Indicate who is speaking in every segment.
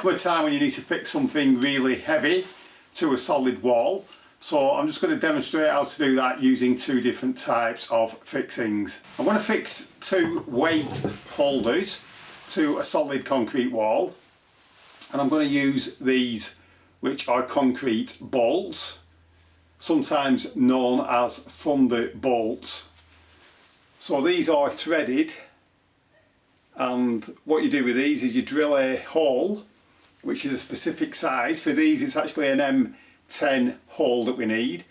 Speaker 1: come a time when you need to fix something really heavy to a solid wall. So I'm just going to demonstrate how to do that using two different types of fixings. I'm going to fix two weight holders to a solid concrete wall, and I'm going to use these, which are concrete bolts, sometimes known as thunderbolts. So these are threaded, and what you do with these is you drill a hole which is a specific size. For these it's actually an M10 hole that we need.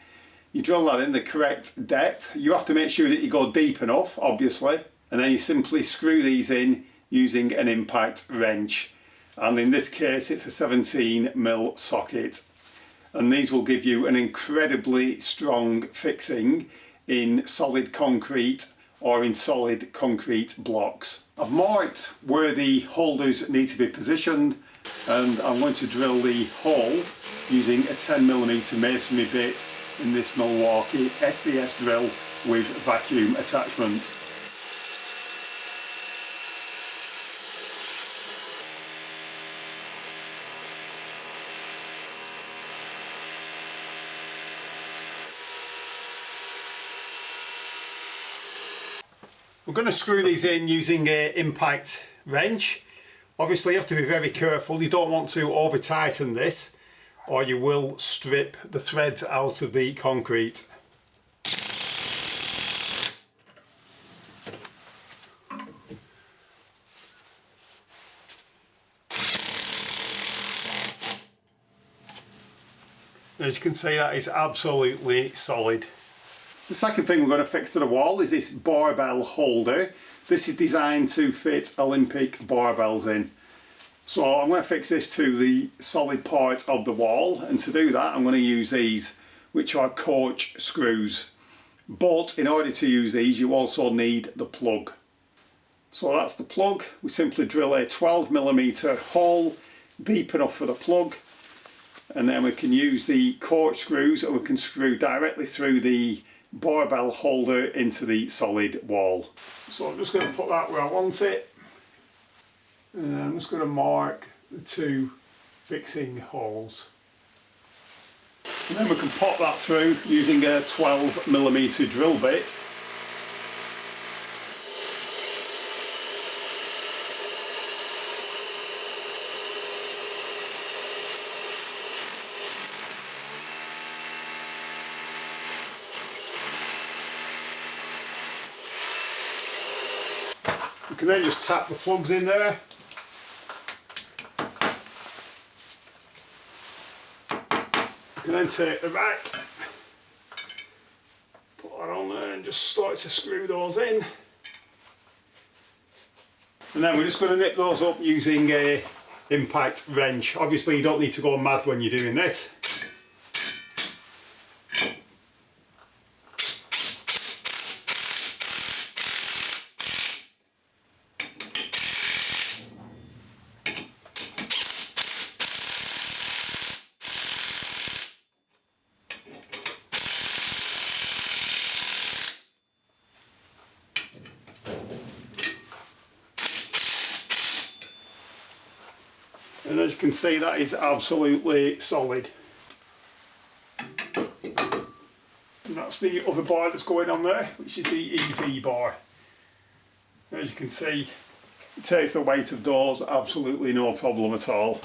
Speaker 1: You drill that in the correct depth. You have to make sure that you go deep enough, obviously, and then you simply screw these in using an impact wrench, and in this case it's a 17mm socket, and these will give you an incredibly strong fixing in solid concrete or in solid concrete blocks. I've marked where the holders need to be positioned, and I'm going to drill the hole using a 10mm masonry bit in this Milwaukee SDS drill with vacuum attachment. We're going to screw these in using an impact wrench. Obviously you have to be very careful. You don't want to over tighten this, or you will strip the threads out of the concrete. As you can see, that is absolutely solid. The second thing we're going to fix to the wall is this barbell holder. This is designed to fit Olympic barbells in. So I'm going to fix this to the solid part of the wall, and to do that I'm going to use these, which are coach screws. But in order to use these you also need the plug. So that's the plug. We simply drill a 12mm hole deep enough for the plug, and then we can use the coach screws and we can screw directly through the barbell holder into the solid wall. So I'm just going to put that where I want it, and I'm just going to mark the two fixing holes, and then we can pop that through using a 12mm drill bit. You can then just tap the plugs in there. You can then take the back, put that on there and just start to screw those in. And then we're just going to nip those up using a impact wrench. Obviously you don't need to go mad when you're doing this. And as you can see, that is absolutely solid. And that's the other bar that's going on there, which is the Easy bar. As you can see, it takes the weight of doors, absolutely no problem at all.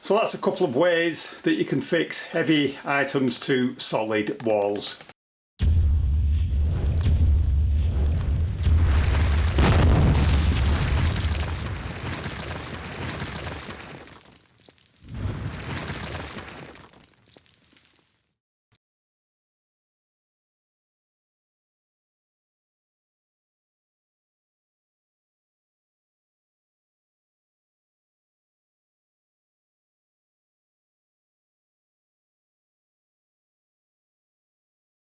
Speaker 1: So that's a couple of ways that you can fix heavy items to solid walls.